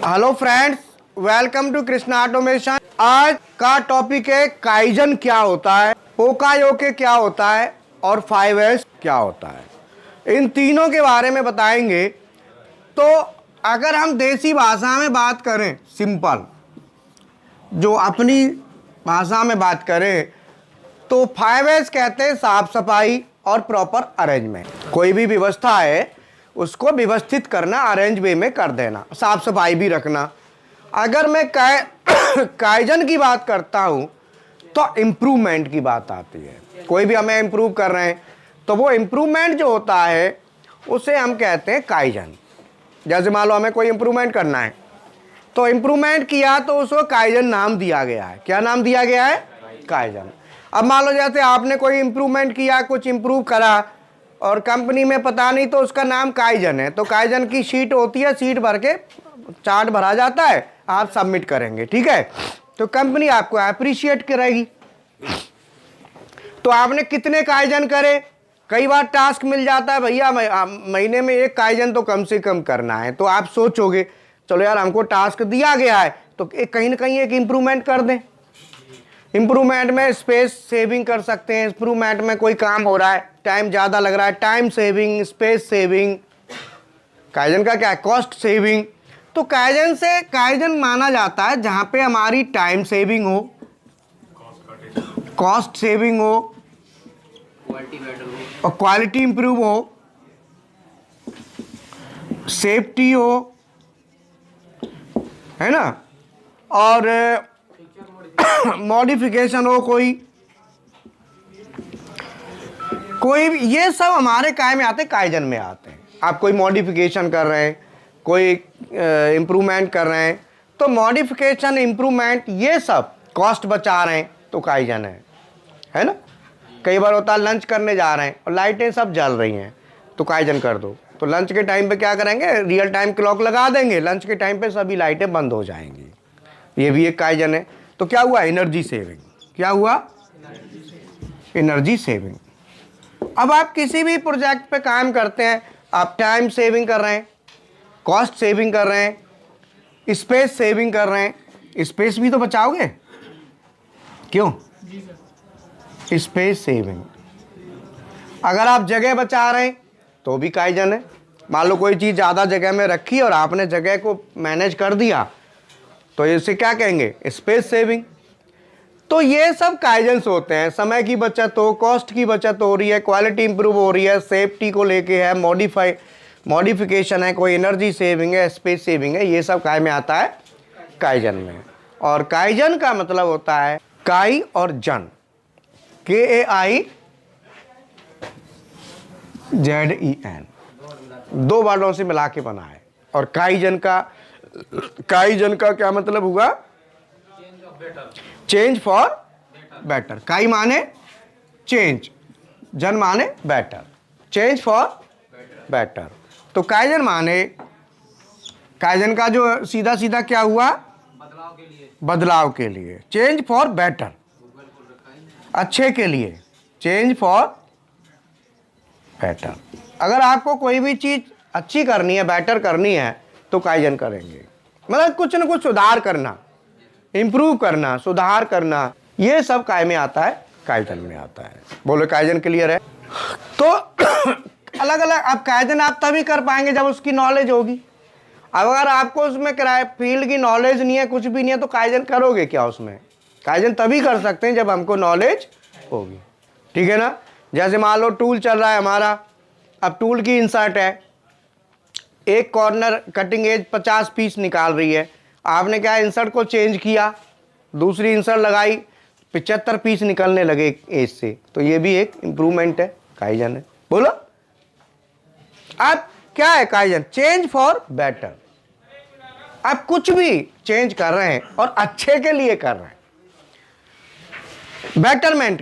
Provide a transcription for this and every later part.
Hello friends, welcome to Krishna automation. आज का topic है काइजन क्या होता है, पोकायोके क्या होता है और 5S क्या होता है। इन तीनों के बारे में बताएंगे। तो अगर हम देसी भाषा में बात करें, सिंपल जो अपनी भाषा में बात करें, तो 5S कहते हैं साफ सफाई और प्रॉपर अरेंजमेंट। कोई भी व्यवस्था है उसको व्यवस्थित करना, अरेंज वे में कर देना, साफ सफाई भी रखना। अगर मैं काइजन की बात करता हूं तो इम्प्रूवमेंट की बात आती है। कोई भी हमें इम्प्रूव कर रहे हैं तो वो इम्प्रूवमेंट जो होता है उसे हम कहते हैं काइजन। जैसे मान लो हमें कोई इम्प्रूवमेंट करना है तो इम्प्रूवमेंट किया तो उसको काइजन नाम दिया गया है। क्या नाम दिया गया है? काइजन। अब मान लो जैसे आपने कोई इम्प्रूवमेंट किया, कुछ इम्प्रूव करा और कंपनी में पता नहीं तो उसका नाम काइजन है, तो काइजन की शीट होती है, शीट भर के चार्ट भरा जाता है, आप सबमिट करेंगे, ठीक है, तो कंपनी आपको अप्रिशिएट करेगी। तो आपने कितने काइजन करे? कई बार टास्क मिल जाता है, भैया महीने में एक काइजन तो कम से कम करना है। तो आप सोचोगे चलो यार हमको टास्क दिया गया है तो कहीं ना कहीं एक इम्प्रूवमेंट कर दें। इम्प्रूवमेंट में स्पेस सेविंग कर सकते हैं। इम्प्रूवमेंट में कोई काम हो रहा है, टाइम ज़्यादा लग रहा है, time saving, space saving. Kaizen का क्या है? Cost saving. तो काइजन से काइजन माना जाता है जहां पे हमारी टाइम सेविंग हो, कॉस्ट सेविंग हो और क्वालिटी इंप्रूव हो, सेफ्टी हो, है ना, और मॉडिफिकेशन हो कोई भी, ये सब हमारे काय में आते हैं, काइजन में आते हैं। आप कोई मॉडिफिकेशन कर रहे हैं, कोई इम्प्रूवमेंट कर रहे हैं, तो मॉडिफिकेशन, इम्प्रूवमेंट, ये सब कॉस्ट बचा रहे हैं तो काइजन है ना। कई बार होता है लंच करने जा रहे हैं और लाइटें सब जल रही हैं तो काइजन कर दो। तो लंच के टाइम पे क्या करेंगे? रियल टाइम क्लॉक लगा देंगे, लंच के टाइम पे सभी लाइटें बंद हो जाएंगी। ये भी एक काइजन है। तो क्या हुआ? Energy saving. क्या हुआ? Energy saving. अब आप किसी भी प्रोजेक्ट पे काम करते हैं, आप टाइम सेविंग कर रहे हैं, कॉस्ट सेविंग कर रहे हैं, स्पेस सेविंग कर रहे हैं। स्पेस भी तो बचाओगे, क्यों? Space saving. अगर आप जगह बचा रहे हैं तो भी काइजन है। मान लो कोई चीज़ ज़्यादा जगह में रखी और आपने जगह को मैनेज कर दिया तो इसे क्या कहेंगे? Space saving. तो ये सब काइजन्स होते हैं। समय की बचत हो, कॉस्ट की बचत हो रही है, क्वालिटी इंप्रूव हो रही है, सेफ्टी को लेके है, मॉडिफिकेशन है, कोई एनर्जी सेविंग है, स्पेस सेविंग है, ये सब काय में आता है? काइजन में। और काइजन का मतलब होता है काई और जन, KAIZEN, दो वर्डों से मिला के बना है। और काइजन का क्या मतलब हुआ? Change for better. काई माने चेंज, जन माने बेटर, चेंज फॉर बेटर। तो काइजन माने, काइजन का जो सीधा सीधा क्या हुआ? बदलाव के लिए, चेंज फॉर बेटर, अच्छे के लिए, चेंज फॉर बेटर। अगर आपको कोई भी चीज अच्छी करनी है, बेटर करनी है तो काइजन करेंगे। मतलब कुछ न कुछ सुधार करना, इंप्रूव करना, सुधार करना, ये सब काय में आता है? काइजन में आता है। बोलो काइजन क्लियर है? तो अलग अलग, अब काइजन आप तभी कर पाएंगे जब उसकी नॉलेज होगी। अगर आपको उसमें फील्ड की नॉलेज नहीं है, कुछ भी नहीं है, तो काइजन करोगे क्या उसमें? काइजन तभी कर सकते हैं जब हमको नॉलेज होगी, ठीक है ना। जैसे मान लो टूल चल रहा है हमारा, अब टूल की इंसर्ट है, एक कॉर्नर कटिंग एज 50 पीस निकाल रही है, आपने क्या इंसर्ट को चेंज किया, दूसरी इंसर्ट लगाई, 75 पीस निकलने लगे एज से, तो ये भी एक इंप्रूवमेंट है, काइजन है। बोलो अब क्या है काइजन? Change for better. आप कुछ भी चेंज कर रहे हैं और अच्छे के लिए कर रहे हैं, बेटरमेंट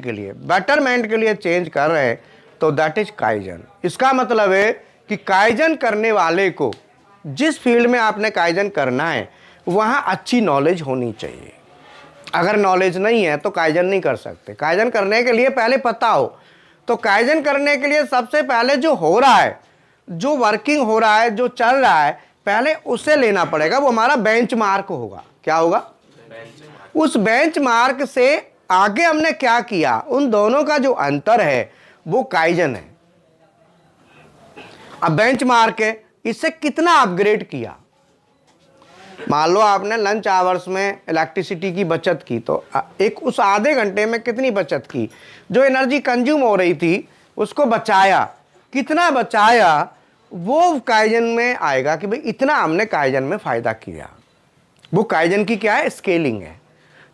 के लिए चेंज कर रहे हैं, तो दैट इज काइजन। इसका मतलब है कि काइजन करने वाले को, जिस फील्ड में आपने काइजन करना है वहां अच्छी नॉलेज होनी चाहिए। अगर नॉलेज नहीं है तो काइजन नहीं कर सकते। काइजन करने के लिए पहले पता हो। तो काइजन करने के लिए सबसे पहले जो हो रहा है, जो वर्किंग हो रहा है, जो चल रहा है, पहले उसे लेना पड़ेगा, वो हमारा बेंचमार्क होगा। क्या होगा? उस बेंचमार्क से आगे हमने क्या किया, उन दोनों का जो अंतर है वो काइजन है। अब बेंचमार्क है, इससे कितना अपग्रेड किया। मान लो आपने लंच आवर्स में इलेक्ट्रिसिटी की बचत की, तो एक उस आधे घंटे में कितनी बचत की, जो एनर्जी कंज्यूम हो रही थी उसको बचाया, कितना बचाया, वो काइजन में आएगा कि भाई इतना हमने काइजन में फायदा किया। वो काइजन की क्या है? स्केलिंग है।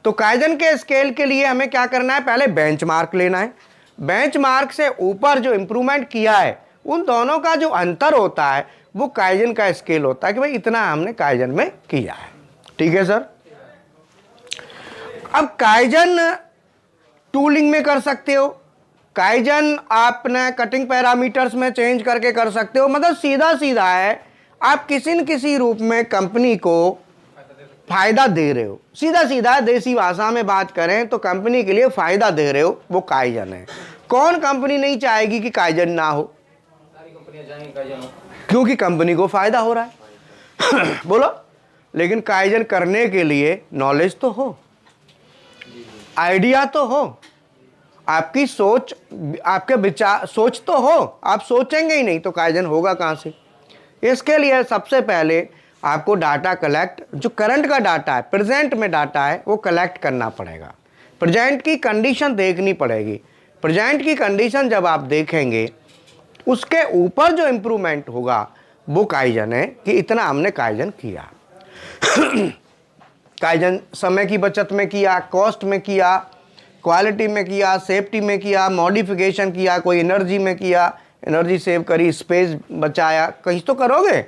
तो काइजन के स्केल के लिए हमें क्या करना है? पहले बेंचमार्क लेना है। बेंचमार्क से ऊपर जो इंप्रूवमेंट किया है उन दोनों का जो अंतर होता है वो काइजन का स्केल होता है कि भाई इतना हमने काइजन में किया है। ठीक है सर। अब काइजन टूलिंग में कर सकते हो, काइजन आपने कटिंग पैरामीटर्स में चेंज करके कर सकते हो। मतलब सीधा सीधा है, आप किसी न किसी रूप में कंपनी को फायदा दे रहे हो। सीधा सीधा देसी भाषा में बात करें तो कंपनी के लिए फायदा दे रहे हो, वो काइजन है। कौन कंपनी नहीं चाहेगी कि काइजन ना हो? क्योंकि कंपनी को फायदा हो रहा है। बोलो। लेकिन काइजन करने के लिए नॉलेज तो हो, आइडिया तो हो, आपकी सोच, आपके विचार, सोच तो हो। आप सोचेंगे ही नहीं तो काइजन होगा कहां से? इसके लिए सबसे पहले आपको डाटा कलेक्ट, जो करंट का डाटा है, प्रेजेंट में डाटा है, वो कलेक्ट करना पड़ेगा। प्रेजेंट की कंडीशन देखनी पड़ेगी। प्रेजेंट की कंडीशन जब आप देखेंगे, उसके ऊपर जो इंप्रूवमेंट होगा वो काइजन है कि इतना हमने काइजन किया। काइजन समय की बचत में किया, कॉस्ट में किया, क्वालिटी में किया, सेफ्टी में किया, मॉडिफिकेशन किया, कोई एनर्जी में किया, एनर्जी सेव करी, स्पेस बचाया, कहीं तो करोगे।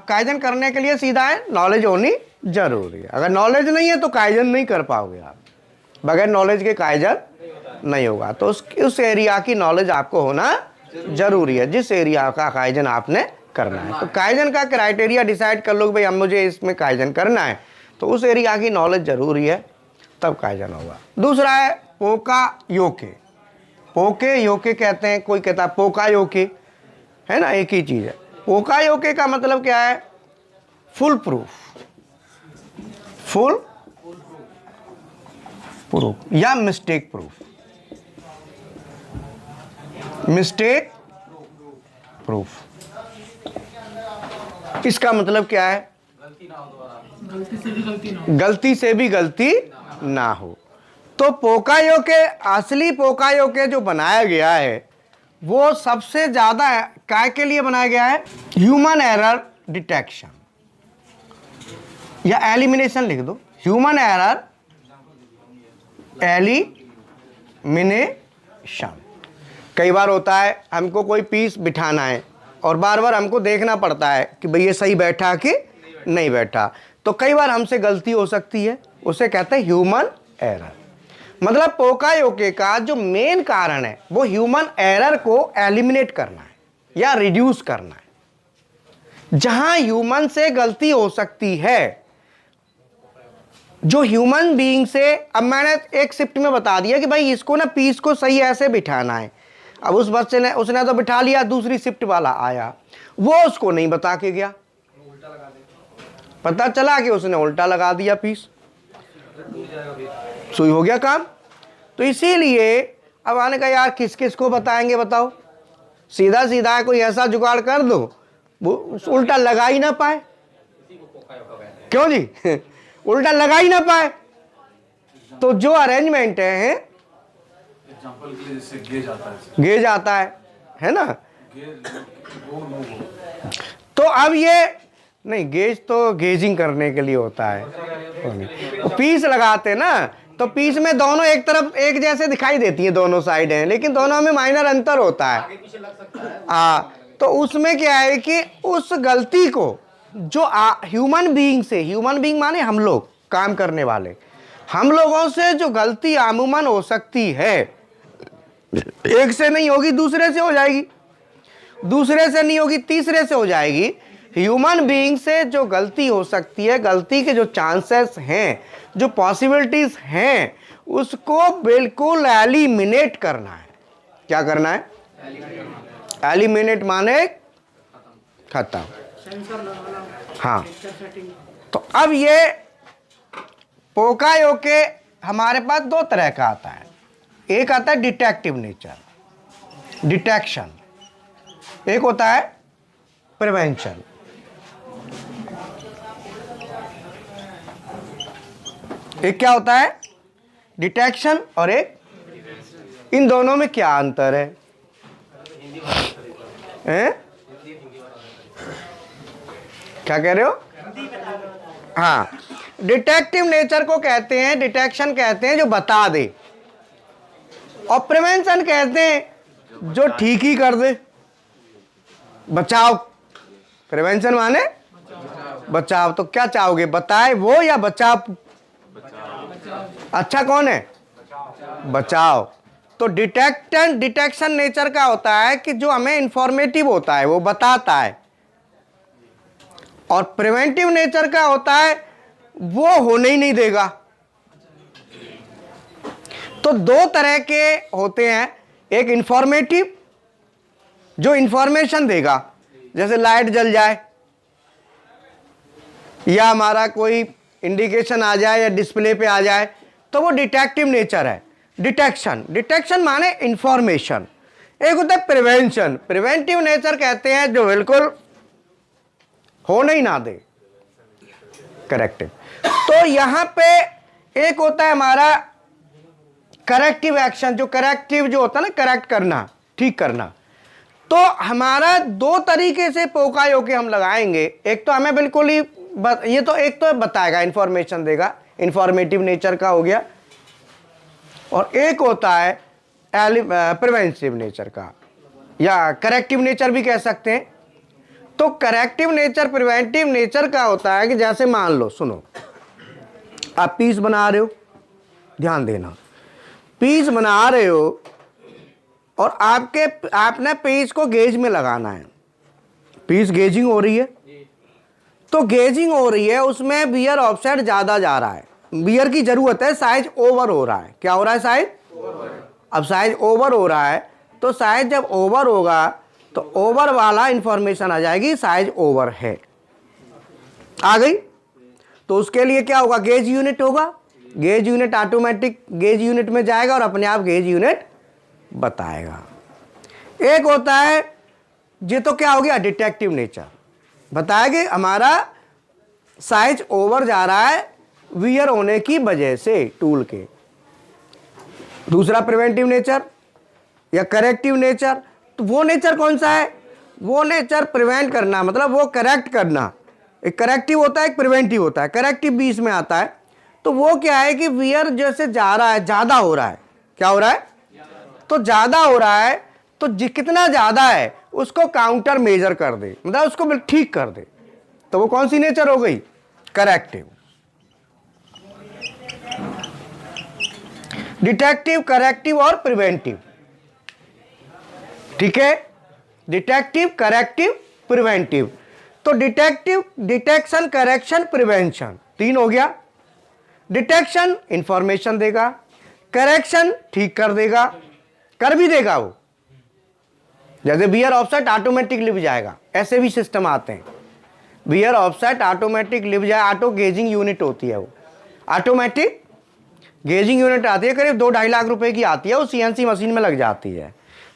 काइजन करने के लिए सीधा है नॉलेज होनी जरूरी है। अगर नॉलेज नहीं है तो काइजन नहीं कर पाओगे आप। बगैर नॉलेज के काइजन नहीं होगा। तो उस एरिया की नॉलेज आपको होना जरूरी है, जिस एरिया का काइजन आपने करना है। तो काइजन का क्राइटेरिया डिसाइड कर लो भाई हम, मुझे इसमें काइजन करना है, तो उस एरिया की नॉलेज जरूरी है, तब काइजन होगा। दूसरा है पोका योके। पोके योके कहते हैं, कोई कहता है पोका योके, है ना, एक ही चीज है। पोका योके का मतलब क्या है? फुल प्रूफ, फुल प्रूफ या मिस्टेक प्रूफ। मिस्टेक प्रूफ, इसका मतलब क्या है? गलती से भी गलती ना हो। तो पोकायोके, असली पोकायोके जो बनाया गया है वो सबसे ज्यादा काय के लिए बनाया गया है? ह्यूमन एरर डिटेक्शन या एलिमिनेशन लिख दो। Human error elimination. कई बार होता है हमको कोई पीस बिठाना है और बार बार हमको देखना पड़ता है कि भाई ये सही बैठा कि नहीं बैठा, तो कई बार हमसे गलती हो सकती है, उसे कहते हैं ह्यूमन एरर। मतलब पोकायोके का जो मेन कारण है वो ह्यूमन एरर को एलिमिनेट करना है या रिड्यूस करना है। जहां ह्यूमन से गलती हो सकती है, जो ह्यूमन बीइंग से, अब मैंने एक शिफ्ट में बता दिया कि भाई इसको ना पीस को सही ऐसे बिठाना है, अब उस बच्चे ने, उसने तो बिठा लिया, दूसरी शिफ्ट वाला आया, वो उसको नहीं बता के गया, पता चला कि उसने उल्टा लगा दिया पीस, सुई हो गया काम। तो इसीलिए अब आने का यार किस किस को बताएंगे बताओ, सीधा सीधा कोई ऐसा जुगाड़ कर दो वो उल्टा लगा ही ना पाए। क्यों जी? उल्टा लगा ही ना पाए। तो जो अरेंजमेंट है, एग्जांपल के लिए जैसे गेज आता है ना, तो अब ये नहीं, गेज तो गेजिंग करने के लिए होता है, पीस लगाते ना, तो पीस में दोनों एक तरफ एक जैसे दिखाई देती है, दोनों साइड हैं, लेकिन दोनों में माइनर अंतर होता है। हाँ, तो उसमें क्या है कि उस गलती को जो ह्यूमन बीइंग से, ह्यूमन बीइंग माने हम लोग काम करने वाले, हम लोगों से जो गलती अमूमन हो सकती है, एक से नहीं होगी दूसरे से हो जाएगी, दूसरे से नहीं होगी तीसरे से हो जाएगी। ह्यूमन बीइंग से जो गलती हो सकती है, गलती के जो चांसेस हैं, जो पॉसिबिलिटीज हैं, उसको बिल्कुल एलिमिनेट करना है। क्या करना है? एलिमिनेट माने खत्म। हाँ, तो अब ये पोकायोके हमारे पास दो तरह का आता है। एक आता है डिटेक्टिव नेचर, डिटेक्शन, एक होता है प्रिवेंशन। एक क्या होता है? डिटेक्शन, और एक, इन दोनों में क्या अंतर है? हैं? क्या कह रहे हो? हाँ, डिटेक्टिव नेचर को कहते हैं, डिटेक्शन कहते हैं जो बता दे, और प्रिवेंशन कहते हैं जो ठीक ही कर दे, बचाव। प्रिवेंशन माने बचाव। तो क्या चाहोगे, बताए वो या बचाव? अच्छा कौन है? बचाव। तो डिटेक्शन नेचर का होता है कि जो हमें इंफॉर्मेटिव होता है, वो बताता है, और प्रिवेंटिव नेचर का होता है वो होने ही नहीं देगा। तो दो तरह के होते हैं, एक इंफॉर्मेटिव जो इंफॉर्मेशन देगा, जैसे लाइट जल जाए या हमारा कोई इंडिकेशन आ जाए या डिस्प्ले पे आ जाए, तो वो डिटेक्टिव नेचर है। डिटेक्शन माने इंफॉर्मेशन। एक होता है प्रिवेंशन, प्रिवेंटिव नेचर कहते हैं जो बिल्कुल होने ही ना दे, करेक्टिव। तो यहां पे एक होता है हमारा करेक्टिव एक्शन, जो करेक्टिव जो होता है ना, करेक्ट करना, ठीक करना। तो हमारा दो तरीके से पोकायोके हम लगाएंगे। एक तो हमें बिल्कुल ही ये तो एक तो बताएगा, इंफॉर्मेशन देगा, इंफॉर्मेटिव नेचर का हो गया, और एक होता है प्रिवेंटिव नेचर का, या करेक्टिव नेचर भी कह सकते हैं। तो करेक्टिव नेचर प्रिवेंटिव नेचर का होता है कि जैसे मान लो, सुनो, आप पीस बना रहे हो, ध्यान देना, पीस बना रहे हो और आपने पीस को गेज में लगाना है। पीस गेजिंग हो रही है, तो गेजिंग हो रही है, उसमें बियर ऑफसेट ज्यादा जा रहा है, बियर की जरूरत है, साइज ओवर हो रहा है। क्या हो रहा है? साइज अब साइज ओवर हो रहा है, तो साइज जब ओवर होगा तो ओवर वाला इंफॉर्मेशन आ जाएगी, साइज ओवर है, आ गई। तो उसके लिए क्या होगा? गेज यूनिट होगा, gauge unit automatic gauge unit में जाएगा और अपने आप गेज यूनिट बताएगा। एक होता है, ये तो क्या हो गया? डिटेक्टिव नेचर, बताएगा हमारा साइज ओवर जा रहा है वियर होने की वजह से टूल के। दूसरा प्रिवेंटिव नेचर या करेक्टिव नेचर, तो वो नेचर कौन सा है? वो नेचर प्रिवेंट करना, मतलब वो करेक्ट करना। एक करेक्टिव होता है, एक प्रिवेंटिव होता है। करेक्टिव भी इसमें आता है। तो वो क्या है कि वियर जैसे जा रहा है, ज्यादा हो रहा है, क्या हो रहा है? तो ज्यादा हो रहा है, तो कितना ज्यादा है उसको काउंटर मेजर कर दे, मतलब उसको ठीक कर दे, तो वो कौन सी नेचर हो गई? करेक्टिव। डिटेक्टिव, करेक्टिव और प्रिवेंटिव, ठीक है? Detective, corrective, preventive. तो डिटेक्टिव, डिटेक्शन, करेक्शन, प्रिवेंशन, तीन हो गया। डिटेक्शन इंफॉर्मेशन देगा, करेक्शन ठीक कर देगा, कर भी देगा वो, जैसे बियर ऑफसेट ऑटोमेटिक लिव जाएगा, ऐसे भी सिस्टम आते हैं। बियर ऑफसेट ऑटोमेटिक लिव जाए, ऑटो गेजिंग यूनिट होती है वो, ऑटोमेटिक गेजिंग यूनिट आती है, करीब 2-2.5 लाख रुपए की आती है, वो सीएनसी मशीन में लग जाती है।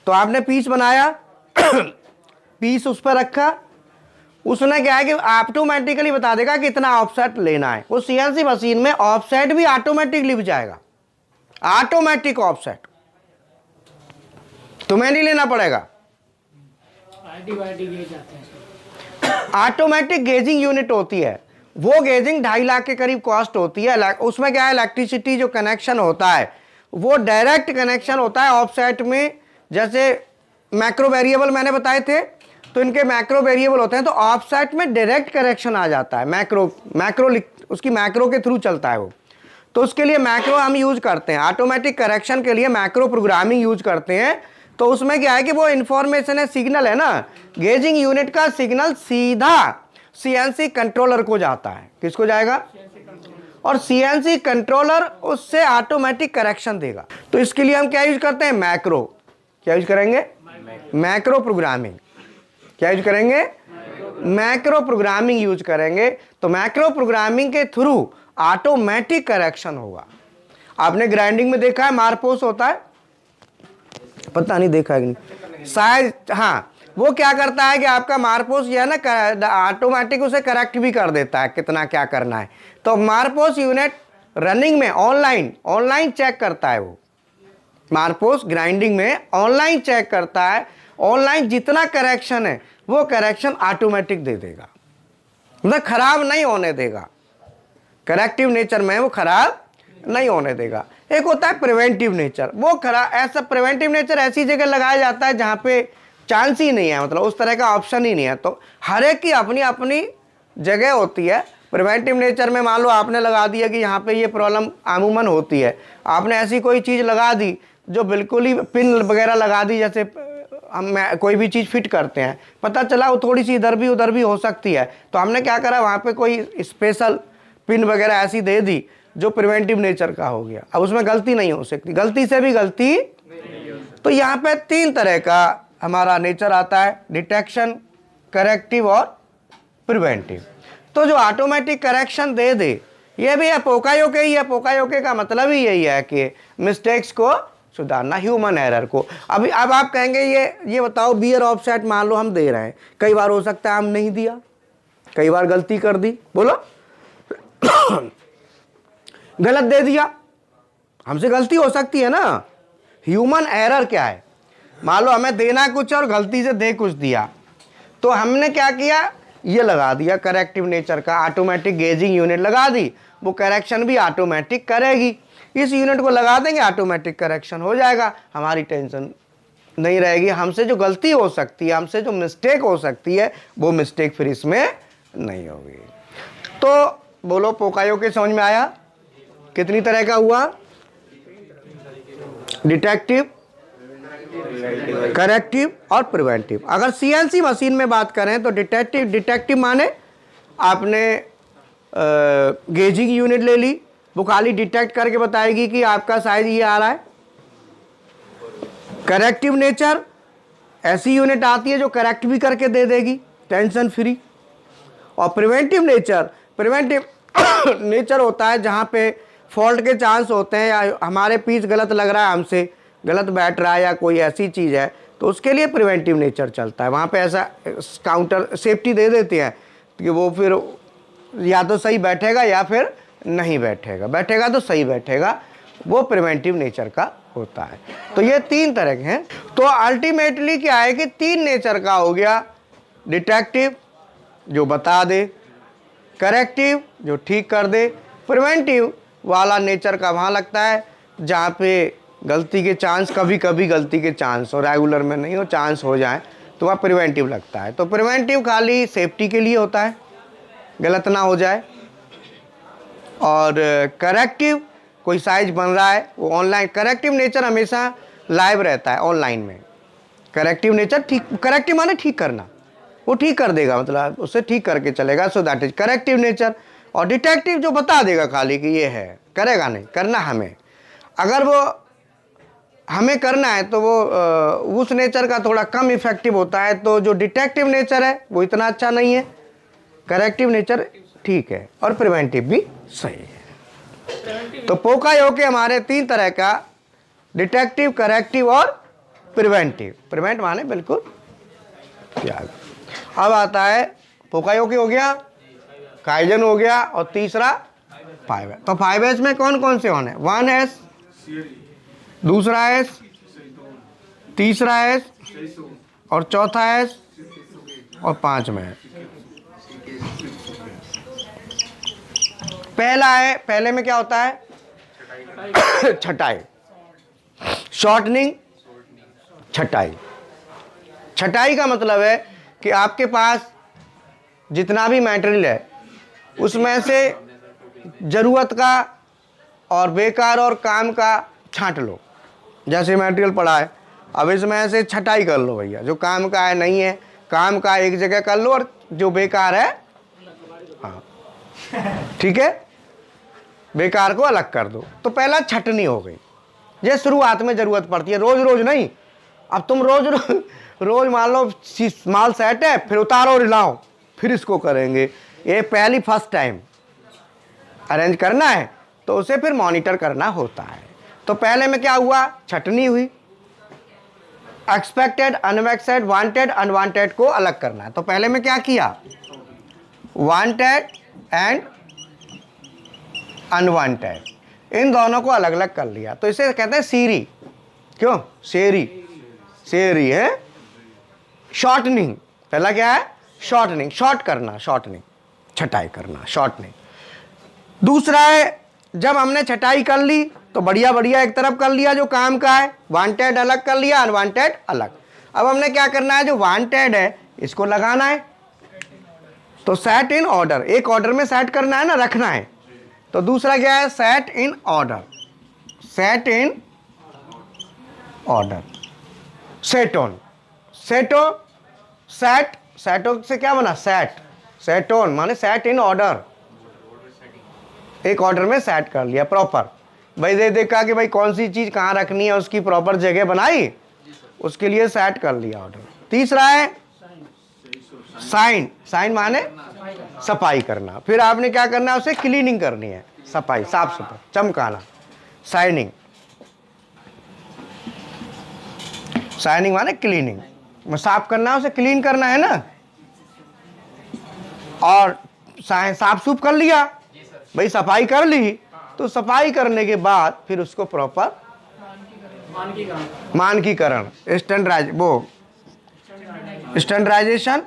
तो आपने पीस बनाया पीस उस पर रखा, उसने क्या है कि ऑटोमेटिकली बता देगा कि इतना ऑफसेट लेना है। वो सीएनसी मशीन में ऑफसेट भी ऑटोमेटिक लिव जाएगा, ऑटोमेटिक ऑफसेट, तुम्हें नहीं लेना पड़ेगा। ऑटोमेटिक गेजिंग यूनिट होती है, वो गेजिंग 2.5 लाख के करीब कॉस्ट होती है। उसमें क्या है, इलेक्ट्रिसिटी जो कनेक्शन होता है वो डायरेक्ट कनेक्शन होता है ऑफसेट में। जैसे मैक्रो वेरिएबल मैंने बताए थे, तो इनके मैक्रो वेरिएबल होते हैं, तो ऑफसेट में डायरेक्ट कनेक्शन आ जाता है। मैक्रो उसकी मैक्रो के थ्रू चलता है वो, तो उसके लिए मैक्रो हम यूज करते हैं। ऑटोमेटिक करेक्शन के लिए मैक्रो प्रोग्रामिंग यूज करते हैं। तो उसमें क्या है कि वो इंफॉर्मेशन है, सिग्नल है ना, गेजिंग यूनिट का सिग्नल सीधा सीएनसी कंट्रोलर को जाता है। किसको जाएगा? और सीएनसी कंट्रोलर उससे ऑटोमेटिक करेक्शन देगा। तो इसके लिए हम क्या यूज करते हैं? मैक्रो। क्या यूज करेंगे? Macro programming. क्या यूज करेंगे? मैक्रो प्रोग्रामिंग यूज करेंगे। तो मैक्रो प्रोग्रामिंग के थ्रू ऑटोमेटिक करेक्शन होगा। आपने ग्राइंडिंग में देखा है मारपोस होता है, पता नहीं देखा है कि नहीं शायद, हाँ, वो क्या करता है कि आपका मारपोस जो है ना ऑटोमेटिक उसे करेक्ट भी कर देता है कितना क्या करना है। तो मारपोस यूनिट रनिंग में ऑनलाइन चेक करता है। वो मारपोस ग्राइंडिंग में ऑनलाइन चेक करता है, ऑनलाइन जितना करेक्शन है वो करेक्शन ऑटोमेटिक दे देगा, मतलब खराब नहीं होने देगा। करेक्टिव नेचर में वो खराब नहीं होने देगा। एक होता है प्रिवेंटिव नेचर, वो खराब, ऐसा प्रिवेंटिव नेचर ऐसी जगह लगाया जाता है जहाँ पे चांस ही नहीं है, मतलब उस तरह का ऑप्शन ही नहीं है। तो हर एक की अपनी अपनी जगह होती है। प्रिवेंटिव नेचर में मान लो आपने लगा दिया कि यहाँ पे ये प्रॉब्लम अमूमन होती है, आपने ऐसी कोई चीज़ लगा दी जो बिल्कुल ही पिन वगैरह लगा दी, जैसे हम कोई भी चीज़ फिट करते हैं, पता चला वो थोड़ी सी इधर भी उधर भी हो सकती है, तो हमने क्या करा वहाँ पे कोई स्पेशल पिन वगैरह ऐसी दे दी जो प्रिवेंटिव नेचर का हो गया। अब उसमें गलती नहीं हो सकती, गलती से भी गलती। तो यहाँ पे 3 तरह का हमारा नेचर आता है, डिटेक्शन, करेक्टिव और प्रिवेंटिव। तो जो ऑटोमेटिक करेक्शन दे दे ये भी है पोकायोके ही है। पोकायोके का मतलब ही यही है कि मिस्टेक्स को सुधारना, ह्यूमन एरर को। अब आप कहेंगे ये बताओ बियर ऑफसेट मान लो हम दे रहे हैं, कई बार हो सकता है हम नहीं दिया, कई बार गलती कर दी, बोलो गलत दे दिया, हमसे गलती हो सकती है ना। ह्यूमन एरर क्या है, मान लो हमें देना कुछ और गलती से दे कुछ दिया, तो हमने क्या किया, ये लगा दिया करेक्टिव नेचर का ऑटोमेटिक गेजिंग यूनिट लगा दी, वो करेक्शन भी ऑटोमेटिक करेगी। इस यूनिट को लगा देंगे ऑटोमेटिक करेक्शन हो जाएगा, हमारी टेंशन नहीं रहेगी। हमसे जो गलती हो सकती है, हमसे जो मिस्टेक हो सकती है, वो मिस्टेक फिर इसमें नहीं होगी। तो बोलो पोकायोके समझ में आया? कितनी तरह का हुआ? डिटेक्टिव, करेक्टिव और प्रिवेंटिव। अगर सीएनसी मशीन में बात करें तो डिटेक्टिव माने आपने गेजिंग यूनिट ले ली, वो खाली डिटेक्ट करके बताएगी कि आपका साइज ये आ रहा है। करेक्टिव नेचर ऐसी यूनिट आती है जो करेक्ट भी करके दे देगी टेंशन फ्री। और प्रिवेंटिव नेचर होता है जहाँ पे फॉल्ट के चांस होते हैं, या हमारे पीस गलत लग रहा है, हमसे गलत बैठ रहा है, या कोई ऐसी चीज़ है, तो उसके लिए प्रिवेंटिव नेचर चलता है। वहाँ पे ऐसा काउंटर सेफ्टी दे देते हैं कि वो फिर या तो सही बैठेगा या फिर नहीं बैठेगा, बैठेगा तो सही बैठेगा, वो प्रिवेंटिव नेचर का होता है। तो ये 3 तरह के हैं। तो अल्टीमेटली क्या है कि 3 नेचर का हो गया, डिटेक्टिव जो बता दे, करेक्टिव जो ठीक कर दे, प्रिवेंटिव वाला नेचर का वहाँ लगता है जहाँ पे गलती के चांस, कभी कभी गलती के चांस हो, रेगुलर में नहीं हो, चांस हो जाए, तो वह प्रिवेंटिव लगता है। तो प्रिवेंटिव खाली सेफ्टी के लिए होता है, गलत ना हो जाए। और करेक्टिव कोई साइज बन रहा है, वो ऑनलाइन, करेक्टिव नेचर हमेशा लाइव रहता है ऑनलाइन में। करेक्टिव नेचर ठीक, करेक्टिव माने ठीक करना, वो ठीक कर देगा, मतलब उससे ठीक करके चलेगा, so that is corrective nature. और डिटेक्टिव जो बता देगा खाली कि ये है, करेगा नहीं, करना हमें, अगर वो हमें करना है तो वो उस नेचर का थोड़ा कम इफेक्टिव होता है। तो जो डिटेक्टिव नेचर है वो इतना अच्छा नहीं है, करेक्टिव नेचर ठीक है, और प्रिवेंटिव भी सही है। तो पोकायोके हमारे 3 तरह का, डिटेक्टिव, करेक्टिव और प्रिवेंटिव। प्रिवेंट माने बिल्कुल त्याग। अब आता है पोकायोके हो गया, काइजन हो गया, और तीसरा 5S। तो 5S में कौन कौन से होने? 1S, दूसरा S, तीसरा S और चौथा S और 5 में पहला है। पहले में क्या होता है? छटाई, शॉर्टनिंग, छटाई। छटाई का मतलब है कि आपके पास जितना भी मटेरियल है उसमें से ज़रूरत का और बेकार और काम का छांट लो। जैसे मटेरियल पड़ा है, अब इसमें से छटाई कर लो भैया, जो काम का है नहीं है, काम का एक जगह कर लो, और जो बेकार है, हाँ ठीक है, बेकार को अलग कर दो। तो पहला छटनी हो गई, ये शुरुआत में ज़रूरत पड़ती है, रोज़ रोज़ नहीं। अब तुम रोज़ मान लो माल सेट है, फिर उतारो और हिलाओ, फिर इसको करेंगे। ये पहली फर्स्ट टाइम अरेंज करना है तो उसे फिर मॉनिटर करना होता है। तो पहले में क्या हुआ, छटनी हुई, एक्सपेक्टेड, अनएक्सपेक्टेड, वांटेड, अनवांटेड को अलग करना है। तो पहले में क्या किया, वांटेड एंड अनवांटेड, इन दोनों को अलग अलग कर लिया। तो इसे कहते हैं सीरी। क्यों शेरी, शेरी है शॉर्टनिंग। पहला क्या है, शॉर्टनिंग, शॉर्ट करना, शॉर्टनिंग, छटाई करना, शॉर्टनिंग। दूसरा है जब हमने छटाई कर ली तो बढ़िया बढ़िया एक तरफ कर लिया जो काम का है, वांटेड अलग कर लिया, अनवांटेड अलग। अब हमने क्या करना है, जो वांटेड है इसको लगाना है। तो सेट इन ऑर्डर, एक ऑर्डर में सेट करना है ना, रखना है। तो दूसरा क्या है, set in order, set in order, set on, सेटो, सेट, सेटो से क्या बना, सेट, सेट ऑन माने सेट इन ऑर्डर, एक ऑर्डर में सेट कर लिया प्रॉपर। भाई दे देखा कि भाई कौन सी चीज कहाँ रखनी है, उसकी प्रॉपर जगह बनाई, उसके लिए सेट कर लिया ऑर्डर। तीसरा है साइन, साइन माने सफाई करना। फिर आपने क्या करना है, उसे क्लीनिंग करनी है, सफाई, साफ सफाई, चमकाना, शाइनिंग, शाइनिंग माने क्लीनिंग, साफ करना है, उसे क्लीन करना है ना। और साफ सूफ कर लिया, भाई सफाई कर ली, तो सफाई करने के बाद फिर उसको प्रॉपर मानकीकरण, स्टैंडर्डाइजेशन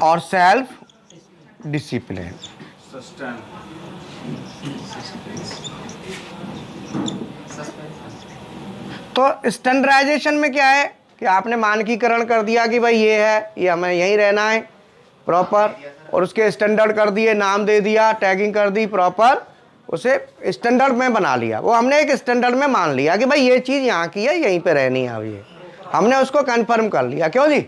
और सेल्फ डिसिप्लिन। तो स्टैंडर्डाइजेशन में क्या है कि आपने मानकीकरण कर दिया कि भाई ये है, ये हमें यहीं रहना है प्रॉपर, और उसके स्टैंडर्ड कर दिए, नाम दे दिया, टैगिंग कर दी प्रॉपर, उसे स्टैंडर्ड में बना लिया। वो हमने एक स्टैंडर्ड में मान लिया कि भाई ये चीज़ यहाँ की है, यहीं पे रहनी है। अब ये हमने उसको कंफर्म कर लिया, क्यों जी,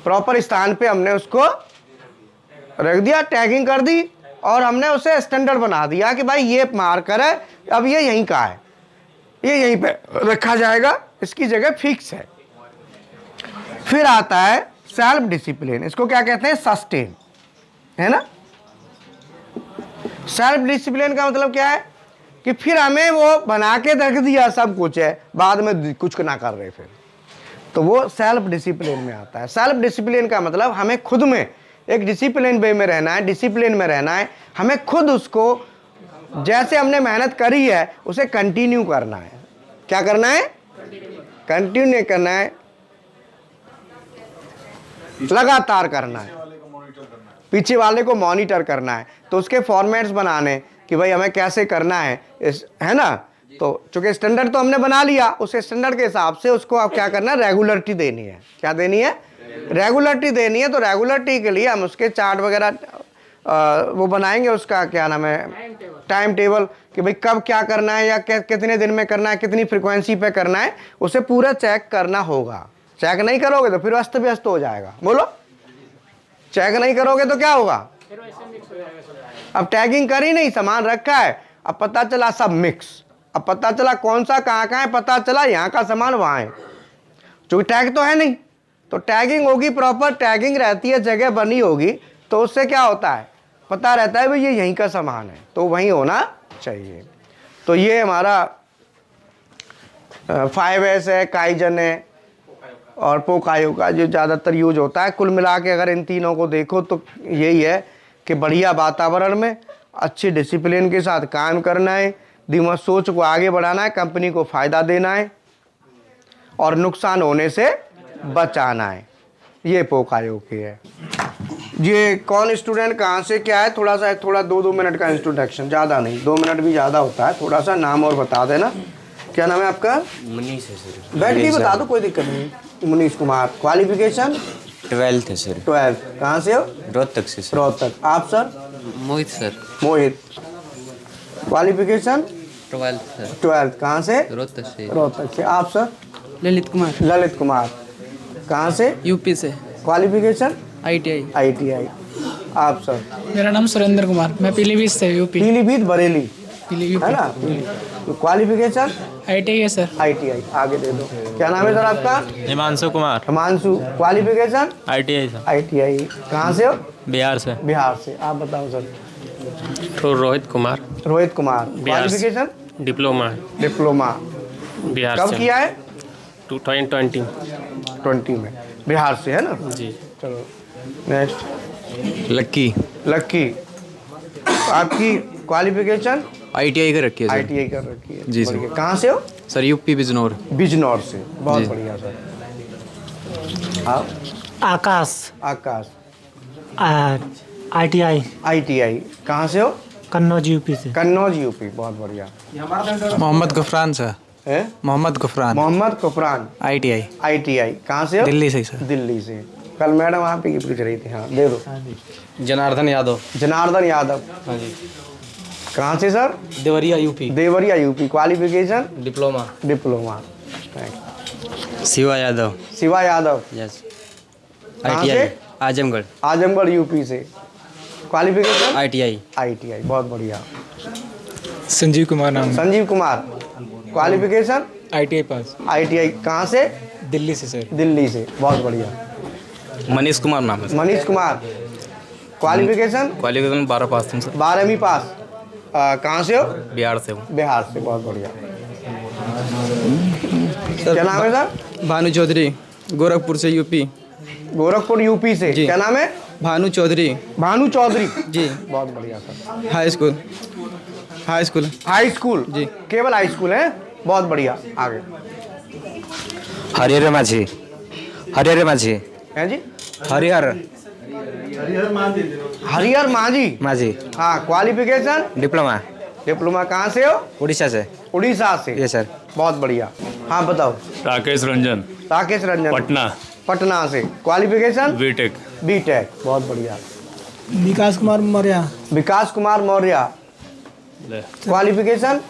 प्रॉपर स्थान पे हमने उसको रख दिया, टैगिंग कर दी, और हमने उसे स्टैंडर्ड बना दिया कि भाई ये मार्कर है, अब ये यहीं का है, ये यहीं पे रखा जाएगा, इसकी जगह फिक्स है। फिर आता है सेल्फ डिसिप्लिन, इसको क्या कहते हैं, सस्टेन, है ना। सेल्फ डिसिप्लिन का मतलब क्या है कि फिर हमें वो बना के रख दिया, सब कुछ है, बाद में कुछ ना कर रहे फिर, तो वो सेल्फ डिसिप्लिन में आता है। सेल्फ डिसिप्लिन का मतलब हमें खुद में एक डिसिप्लिन वे में रहना है, डिसिप्लिन में रहना है, हमें खुद उसको जैसे हमने मेहनत करी है उसे कंटिन्यू करना है। क्या करना है, कंटिन्यू करना है, लगातार करना है, पीछे वाले को मॉनिटर करना है। तो उसके फॉर्मेट्स बनाने कि भाई हमें कैसे करना है, है ना। तो चूंकि स्टैंडर्ड तो हमने बना लिया, उस स्टैंडर्ड के हिसाब से उसको आप क्या करना है, रेगुलरिटी देनी है। क्या देनी है, रेगुलरिटी देनी है। तो रेगुलरिटी के लिए हम उसके चार्ट वगैरह वो बनाएंगे, उसका क्या नाम है, टाइम टेबल, कि भाई कब क्या करना है, या कितने दिन में करना है, कितनी फ्रिक्वेंसी पे करना है, उसे पूरा चेक करना होगा। चेक नहीं करोगे तो फिर अस्त व्यस्त हो जाएगा। बोलो, चेक नहीं करोगे तो क्या होगा, अब टैगिंग करी नहीं, सामान रखा है, अब पता चला सब मिक्स, अब पता चला कौन सा कहाँ है, पता चला यहाँ का सामान वहाँ है, क्योंकि टैग तो है नहीं। तो टैगिंग होगी, प्रॉपर टैगिंग रहती है, जगह बनी होगी, तो उससे क्या होता है, पता रहता है भाई ये यहीं का सामान है, तो वहीं होना चाहिए। तो ये हमारा 5S है, काइजन है और पोकायो का जो ज़्यादातर यूज होता है। कुल मिला के अगर इन तीनों को देखो तो यही है कि बढ़िया वातावरण में अच्छे डिसिप्लिन के साथ काम करना है, दिमाग सोच को आगे बढ़ाना है, कंपनी को फ़ायदा देना है और नुकसान होने से बचाना है। ये पोकायो की है। ये कौन स्टूडेंट कहाँ से क्या है, थोड़ा 2 मिनट का इंट्रोडक्शन, ज़्यादा नहीं, 2 मिनट भी ज़्यादा होता है। थोड़ा सा नाम और बता देना। क्या नाम है आपका? मनीष है सर। बैठ के बता दो, कोई दिक्कत नहीं। मनीष कुमार। क्वालिफिकेशन 12th है सर। 12th। कहाँ से हो? रोहतक से सर। रोहतक। आप sir? Mohit sir. Mohit. Qualification 12th sir. 12th। कहाँ से? रोहतक से। रोहतक से। आप सर? ललित कुमार। ललित कुमार। कहाँ से? यूपी से। Qualification ITI। ITI। आप सर? मेरा नाम सुरेंद्र कुमार, मैं पीलीभीत से, यूपी। पीलीभीत बरेली। है ना। क्वालिफिकेशन ITI है सर। ITI आगे दे दो। क्या नाम है सर आपका? Himanshu Kumar, Himanshu. Qualification ITI sir, ITI। कहाँ से हो? बिहार से। बिहार से। आप बताओ सर। तो रोहित कुमार, रोहित कुमार। बिहार से। Qualification diploma, diploma. बिहार कब से। किया है? 2020 20 में। बिहार से है ना। जी। चलो नेक्स्ट। लक्की लक्की। आपकी क्वालिफिकेशन ITI का रखी है सर। ITI कर रखी है। जी सर। बढ़िया। कहाँ से हो? Sir UP Bijnor. बिजनौर से। बहुत जी। बढ़िया सर। आप? आकाश आकाश। ITI ITI। कहाँ से हो? कन्नौज यूपी से। कन्नौज यूपी। बहुत बढ़िया मोहम्मद गफरान सर। है। मोहम्मद गफरान मोहम्मद कुफरान। ITI ITI। कहाँ से हो? दिल्ली से सर। दिल्ली से। कल मैडम आप ही की पूछ रही थी। हाँ दे दो। जनार्दन यादव। जनार्दन यादव। हाँ जी। कहाँ से sir? Deoria UP. Deoria UP. Qualification diploma. Diploma. Shiva Yadav. Shiva Yadav. Yes. कहाँ ITI से? आजमगढ़। आजमगढ़ यूपी से। Qualification ITI ITI। बहुत बढ़िया। संजीव कुमार नाम संजीव कुमार। क्वालिफिकेशन ITI पास ITI। कहाँ से? दिल्ली से सर। दिल्ली से। बहुत बढ़िया। मनीष कुमार नाम है। मनीष कुमार। क्वालिफिकेशन क्वालिफिकेशन 12 पास तुम सर। 12वीं पास। कहाँ से हो? बिहार से हूँ। बिहार से। बहुत बढ़िया। क्या नाम है सर? भानु चौधरी गोरखपुर से यूपी। गोरखपुर यूपी से। जी। क्या नाम है? भानु चौधरी भानु चौधरी। जी। बहुत बढ़िया sir. High school. High school high school. जी। केवल हाई स्कूल है। बहुत बढ़िया। आगे हरिहर माझी। हरिहर माझी। हैं जी? हरिहर हरिहर माझी। माझी। हाँ। Qualification diploma. डिप्लोमा। कहाँ से हो? उड़ीसा से। उड़ीसा से। ये सर। बहुत बढ़िया। हाँ बताओ। राकेश रंजन, राकेश रंजन। पटना, पटना से। Qualification BTech. बीटेक। बहुत बढ़िया। Vikas Kumar Maurya. Vikas Kumar Maurya. Qualification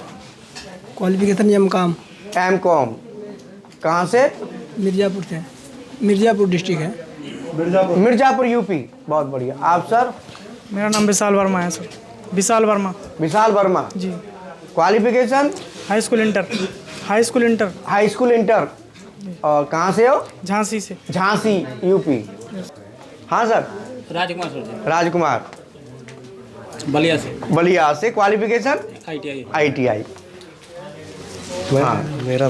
qualification MCOM MCOM। कहाँ से? मिर्ज़ापुर से। मिर्ज़ापुर डिस्ट्रिक्ट है। मिर्जापुर यूपी। बहुत बढ़िया। आप सर? मेरा नाम विशाल वर्मा है सर। विशाल वर्मा विशाल वर्मा। जी। Qualification high school inter. High school inter high school inter. और कहाँ से हो? झांसी से। झांसी यूपी। हाँ सर। राजकुमार सर, राजकुमार। बलिया से। बलिया से। Qualification ITI। ITI। हाँ। मेरा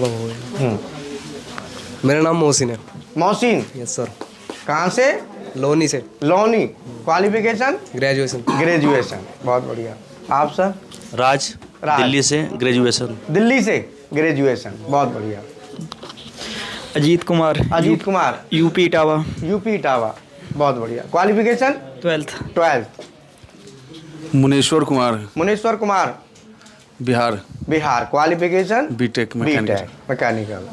मेरा नाम मोहसिन है। मोहसिन। Yes sir. कहाँ से? लोनी से। लोनी। Qualification graduation. ग्रेजुएशन। बहुत बढ़िया। आप सर? राज, राज। दिल्ली से ग्रेजुएशन। दिल्ली से ग्रेजुएशन। बहुत बढ़िया। अजीत कुमार अजीत कुमार। यूपी इटावा। यूपी इटावा। बहुत बढ़िया। Qualification 12th। Muneshwar Kumar, Muneshwar Kumar. Bihar. Bihar. Qualification BTech mechanical. Mechanical.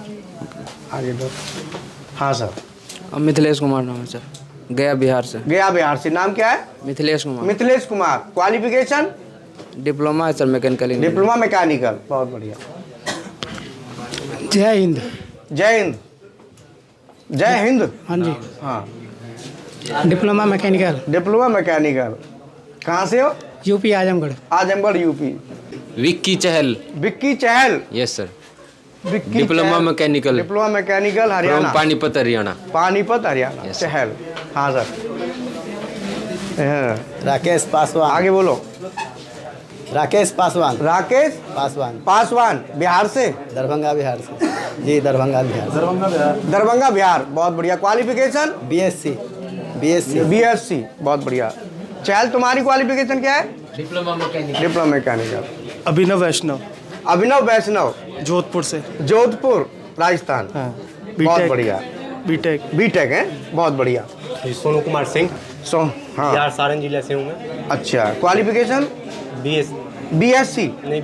आगे दो। हाँ सर। मिथिलेश कुमार नाम है सर। गया बिहार से। गया बिहार से। नाम क्या है? मिथिलेश कुमार। मिथिलेश कुमार। क्वालिफिकेशन डिप्लोमा है sir mechanical engineer. Diploma mechanical. बहुत बढ़िया। जय हिंद। जय हिंद। जय हिंद। हाँ जी। हाँ। Diploma mechanical diploma mechanical. कहाँ से हो? UP Azamgarh. Azamgarh UP. Vicky Chahal. Vicky Chahal. Yes sir. Vicky diploma Chahal. Mechanical. Diploma mechanical Haryana. Panipat Haryana. Panipat Haryana. Yes. Chahal. हाँ सर। हाँ। राकेश पासवान। आगे बोलो। राकेश पासवान। राकेश पासवान। पासवान। बिहार से। दरभंगा बिहार से। जी दरभंगा बिहार से। दरभंगा बिहार। बहुत बढ़िया। Qualification BSc। BSc। बहुत बढ़िया। चहल तुम्हारी क्वालिफिकेशन क्या है? Diploma mechanical. Diploma mechanical. Abhinav Vaishnav, Abhinav Vaishnav. Jodhpur से। जोधपुर राजस्थान। बहुत बढ़िया। बीटेक। बीटेक है। बहुत बढ़िया। सोनू कुमार सिंह। हाँ। सारण जिले से हूँ मैं। अच्छा। क्वालिफिकेशन BSc नहीं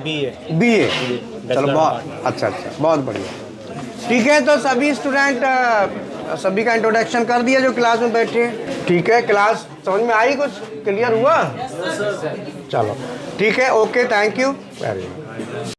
BA। चलो बहुत अच्छा। बहुत बढ़िया। ठीक है। तो सभी स्टूडेंट सभी का इंट्रोडक्शन कर दिया जो क्लास में बैठे हैं। ठीक है। क्लास समझ में आई? कुछ क्लियर हुआ? चलो ठीक है। Okay. Thank you. Very good.